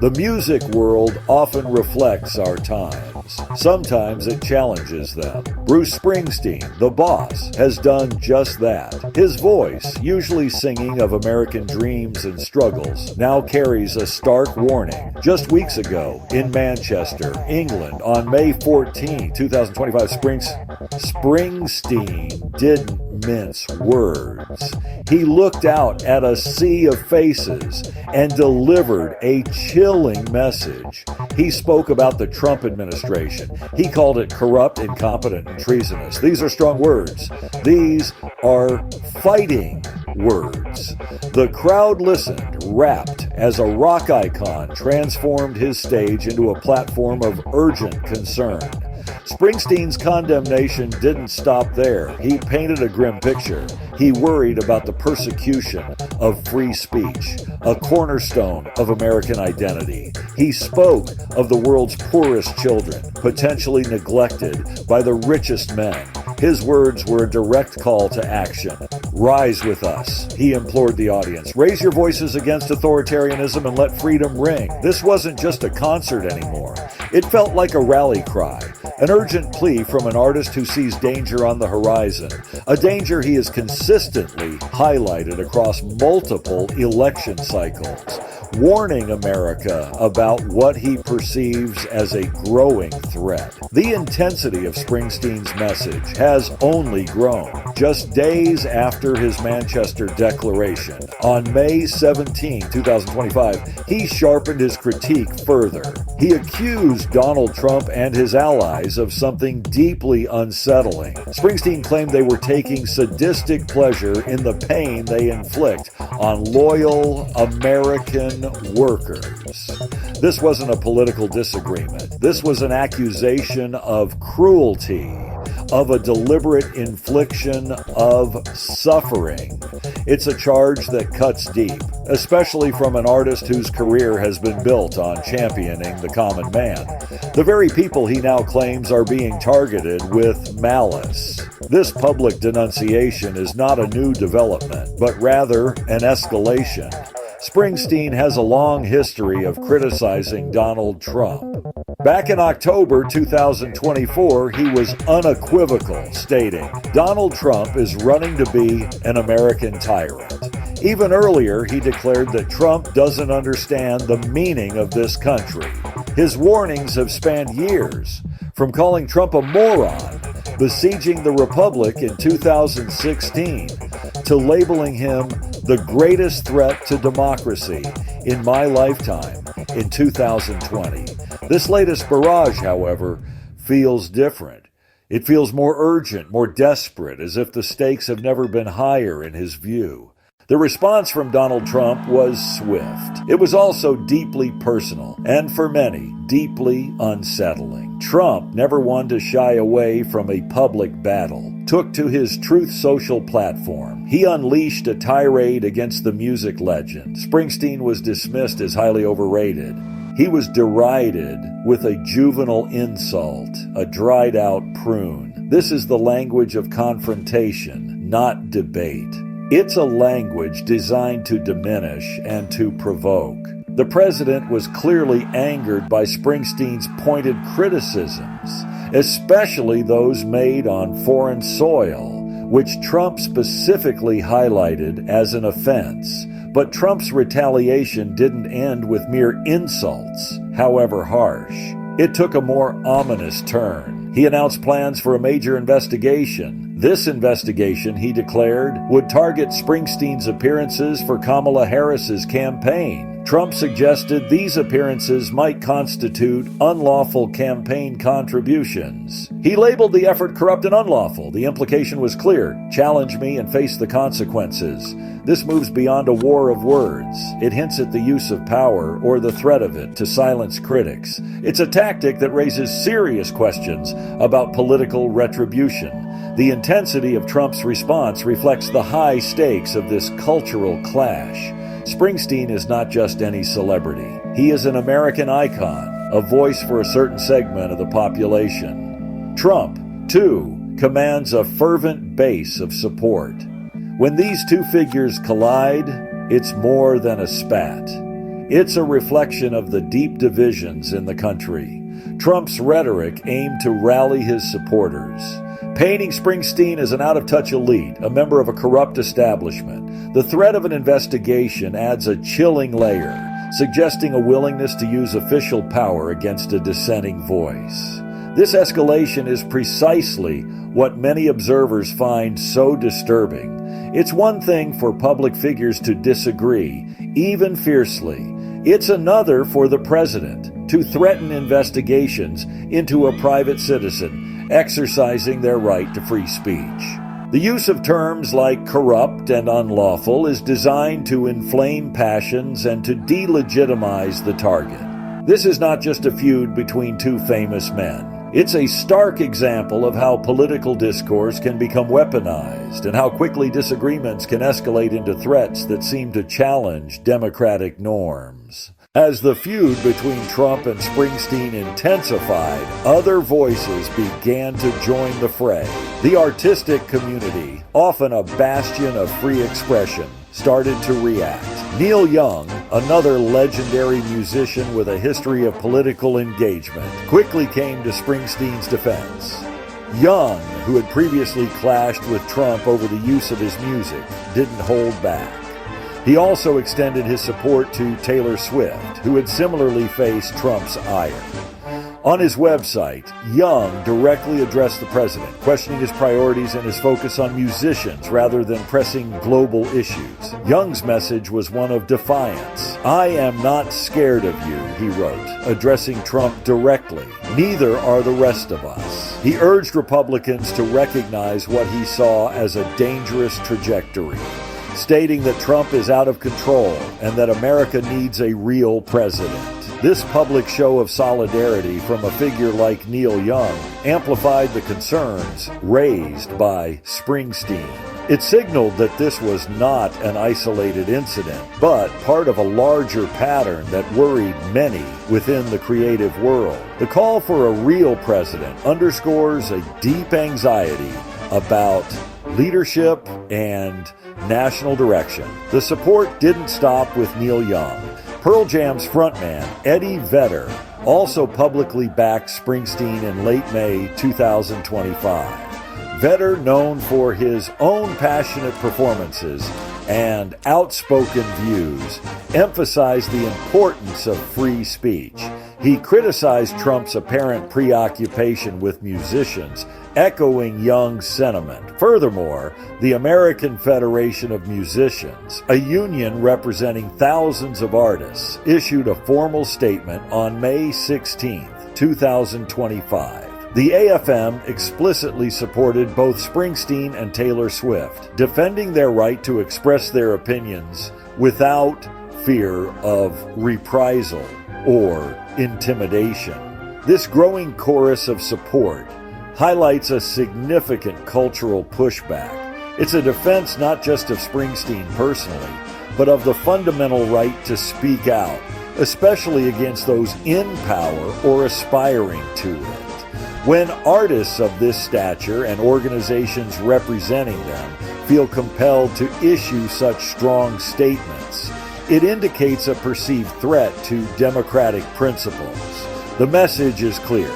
The music world often reflects our times. Sometimes it challenges them. Bruce Springsteen, the boss, has done just that. His voice, usually singing of American dreams and struggles, now carries a stark warning. Just weeks ago, in Manchester, England, on May 14, 2025, Springsteen didn't mince words. He looked out at a sea of faces and delivered a chilling message. He spoke about the Trump administration. He called it corrupt, incompetent, and treasonous. These are strong words. These are fighting words. The crowd listened, rapt, as a rock icon transformed his stage into a platform of urgent concern. Springsteen's condemnation didn't stop there. He painted a grim picture. He worried about the persecution of free speech, a cornerstone of American identity. He spoke of the world's poorest children, potentially neglected by the richest men. His words were a direct call to action. Rise with us, he implored the audience. Raise your voices against authoritarianism and let freedom ring. This wasn't just a concert anymore. It felt like a rally cry, an urgent plea from an artist who sees danger on the horizon, a danger he has consistently highlighted across multiple election cycles, warning America about what he perceives as a growing threat. The intensity of Springsteen's message has only grown. Just days after his Manchester declaration, on May 17, 2025, he sharpened his critique further. He accused Donald Trump and his allies of something deeply unsettling. Springsteen claimed they were taking sadistic pleasure in the pain they inflict on loyal American workers. This wasn't a political disagreement. This was an accusation of cruelty, of a deliberate infliction of suffering. It's a charge that cuts deep, especially from an artist whose career has been built on championing the common man. The very people he now claims are being targeted with malice. This public denunciation is not a new development, but rather an escalation. Springsteen has a long history of criticizing Donald Trump. Back in October 2024, he was unequivocal, stating, "Donald Trump is running to be an American tyrant." Even earlier, he declared that Trump doesn't understand the meaning of this country. His warnings have spanned years, from calling Trump a moron, besieging the Republic in 2016, to labeling him the greatest threat to democracy in my lifetime in 2020. This latest barrage, however, feels different. It feels more urgent, more desperate, as if the stakes have never been higher in his view. The response from Donald Trump was swift. It was also deeply personal, and for many, deeply unsettling. Trump, never one to shy away from a public battle, took to his Truth Social platform. He unleashed a tirade against the music legend. Springsteen was dismissed as highly overrated. He was derided with a juvenile insult, a dried-out prune. This is the language of confrontation, not debate. It's a language designed to diminish and to provoke. The president was clearly angered by Springsteen's pointed criticisms, especially those made on foreign soil, which Trump specifically highlighted as an offense. But Trump's retaliation didn't end with mere insults, however harsh. It took a more ominous turn. He announced plans for a major investigation. This investigation, he declared, would target Springsteen's appearances for Kamala Harris's campaign. Trump suggested these appearances might constitute unlawful campaign contributions. He labeled the effort corrupt and unlawful. The implication was clear: challenge me and face the consequences. This moves beyond a war of words. It hints at the use of power, or the threat of it, to silence critics. It's a tactic that raises serious questions about political retribution. The intensity of Trump's response reflects the high stakes of this cultural clash. Springsteen is not just any celebrity. He is an American icon, a voice for a certain segment of the population. Trump, too, commands a fervent base of support. When these two figures collide, it's more than a spat. It's a reflection of the deep divisions in the country. Trump's rhetoric aimed to rally his supporters, painting Springsteen as an out-of-touch elite, a member of a corrupt establishment. The threat of an investigation adds a chilling layer, suggesting a willingness to use official power against a dissenting voice. This escalation is precisely what many observers find so disturbing. It's one thing for public figures to disagree, even fiercely. It's another for the president to threaten investigations into a private citizen exercising their right to free speech. The use of terms like corrupt and unlawful is designed to inflame passions and to delegitimize the target. This is not just a feud between two famous men. It's a stark example of how political discourse can become weaponized and how quickly disagreements can escalate into threats that seem to challenge democratic norms. As the feud between Trump and Springsteen intensified, other voices began to join the fray. The artistic community, often a bastion of free expression, started to react. Neil Young, another legendary musician with a history of political engagement, quickly came to Springsteen's defense. Young, who had previously clashed with Trump over the use of his music, didn't hold back. He also extended his support to Taylor Swift, who had similarly faced Trump's ire. On his website, Young directly addressed the president, questioning his priorities and his focus on musicians rather than pressing global issues. Young's message was one of defiance. "I am not scared of you," he wrote, addressing Trump directly. "Neither are the rest of us." He urged Republicans to recognize what he saw as a dangerous trajectory, stating that Trump is out of control and that America needs a real president. This public show of solidarity from a figure like Neil Young amplified the concerns raised by Springsteen. It signaled that this was not an isolated incident, but part of a larger pattern that worried many within the creative world. The call for a real president underscores a deep anxiety about leadership and national direction. The support didn't stop with Neil Young. Pearl Jam's frontman, Eddie Vedder, also publicly backed Springsteen in late May 2025. Vedder, known for his own passionate performances and outspoken views, emphasized the importance of free speech. He criticized Trump's apparent preoccupation with musicians, echoing Young's sentiment. Furthermore, the American Federation of Musicians, a union representing thousands of artists, issued a formal statement on May 16, 2025. The AFM explicitly supported both Springsteen and Taylor Swift, defending their right to express their opinions without fear of reprisal or intimidation. This growing chorus of support highlights a significant cultural pushback. It's a defense not just of Springsteen personally, but of the fundamental right to speak out, especially against those in power or aspiring to it. When artists of this stature and organizations representing them feel compelled to issue such strong statements, it indicates a perceived threat to democratic principles. The message is clear.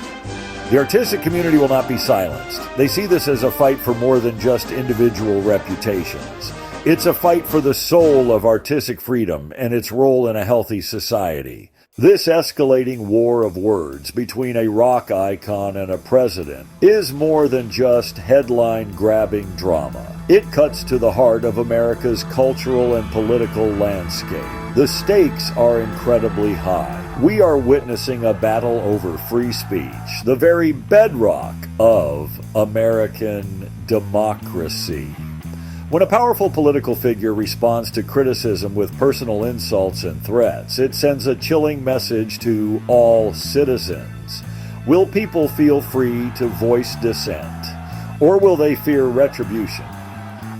The artistic community will not be silenced. They see this as a fight for more than just individual reputations. It's a fight for the soul of artistic freedom and its role in a healthy society. This escalating war of words between a rock icon and a president is more than just headline-grabbing drama. It cuts to the heart of America's cultural and political landscape. The stakes are incredibly high. We are witnessing a battle over free speech, the very bedrock of American democracy. When a powerful political figure responds to criticism with personal insults and threats, it sends a chilling message to all citizens. Will people feel free to voice dissent, or will they fear retribution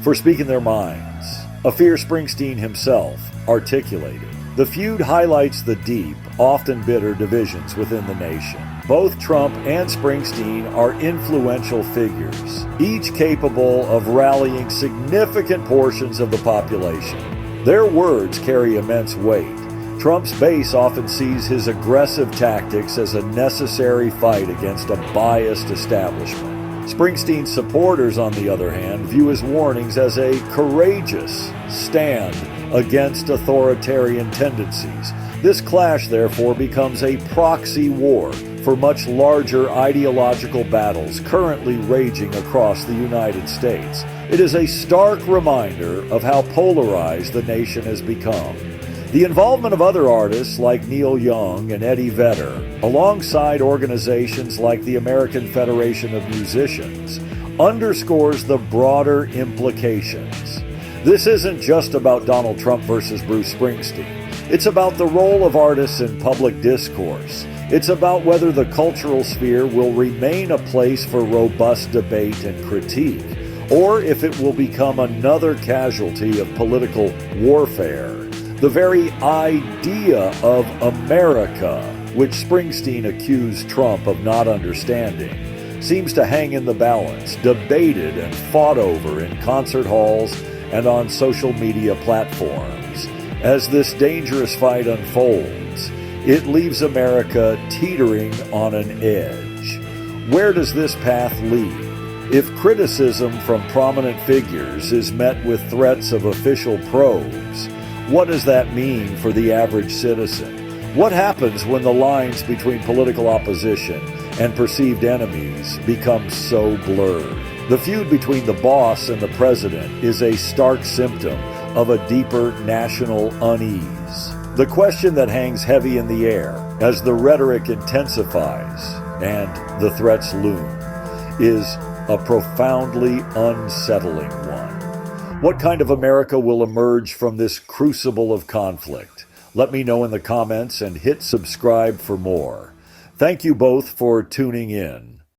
for speaking their minds? A fear Springsteen himself articulated. The feud highlights the deep, often bitter divisions within the nation. Both Trump and Springsteen are influential figures, each capable of rallying significant portions of the population. Their words carry immense weight, Trump's base often sees his aggressive tactics as a necessary fight against a biased establishment. Springsteen's supporters, on the other hand, view his warnings as a courageous stand against authoritarian tendencies. This clash, therefore, becomes a proxy war for much larger ideological battles currently raging across the United States. It is a stark reminder of how polarized the nation has become. The involvement of other artists like Neil Young and Eddie Vedder, alongside organizations like the American Federation of Musicians, underscores the broader implications. This isn't just about Donald Trump versus Bruce Springsteen. It's about the role of artists in public discourse. It's about whether the cultural sphere will remain a place for robust debate and critique, or if it will become another casualty of political warfare. The very idea of America, which Springsteen accused Trump of not understanding, seems to hang in the balance, debated and fought over in concert halls and on social media platforms. As this dangerous fight unfolds, it leaves America teetering on an edge. Where does this path lead? If criticism from prominent figures is met with threats of official probes, what does that mean for the average citizen? What happens when the lines between political opposition and perceived enemies become so blurred? The feud between the boss and the president is a stark symptom of a deeper national unease. The question that hangs heavy in the air as the rhetoric intensifies and the threats loom is a profoundly unsettling one. What kind of America will emerge from this crucible of conflict? Let me know in the comments and hit subscribe for more. Thank you both for tuning in.